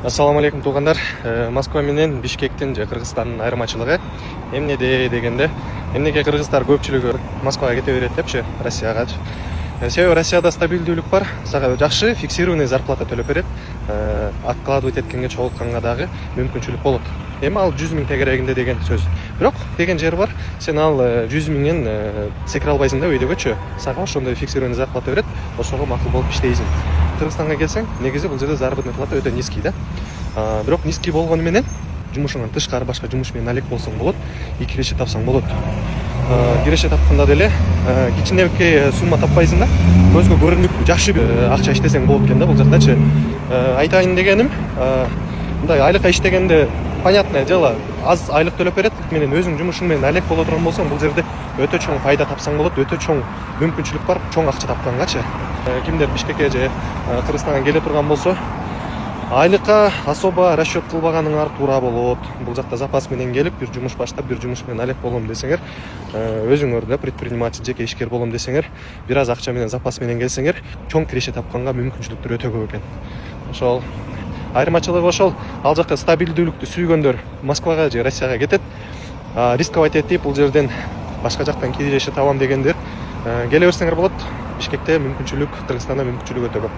Ассаламу алейкум туугандар. Москва менен Бишкектин же Кыргызстандын айырмачылыгы эмнеде дегенде, эмнеге кыргыздар көпчүлүгү Москвага кете берет депчи, Россияга. Себеби Россияда стабилдүүлүк бар, сага жакшы фиксированный зарплата төлөп берет. Откладывать эткенге, чогултканга дагы мүмкүнчүлүк болот. Эми ал 100 000 тегерегинде деген сөз. Бирок деген жер бар, сен ал 100 000-ден секире албайсың да өйдөгөчү. Сага ошондой фиксированный зарплата берет, ошого макул болуп иштейсиң. Кыргызстанга келсең, негизи бул жерде заработный плата өтө низкий да. Бирок низкий болгону менен жумушуңан тышкары башка жумуш менен алек болсоң болот, и киреше тапсаң болот. Киреше тапканда деле кичинекей сумма таппайсың да, көзгө көрүнүп жакшы бир акча иштесең болот экен да бул жакдачы. Айтайын дегеним, мындай айлыкка иштегенде понятное дело, аз айлык төлөп берет, менен өзүң жумушуң менен алек боло турган болсоң, бул жерде өтө чоң пайда тапсаң болот, өтө чоң мүмкүнчүлүк бар, чоң акча тапкангачы. Кимдер Бишкекке же Кыргызстанга келе турган болсо, айлыкка особо расчет кылбаганыңар туура болот. Бул жакта запас менен келип, бир жумуш баштап, бир жумуш менен алек болом десеңер, өзүңөр да предприниматель, жеке ишкер болом десеңер, бир аз акча менен запас менен келсеңер, чоң киреше тапканга мүмкүнчүлүктөр өтө көп экен. Ошол айырмачылыгы ошол. Ал жакта стабилдүүлүктү сүйгөндөр Москвага же Россияга кетет. Рисковать этип бул жерден башка жактан киреше табам дегендер келе берсеңер болот. Бишкекте мүмкүнчүлүк, Кыргызстанда мүмкүнчүлүк өтө көп.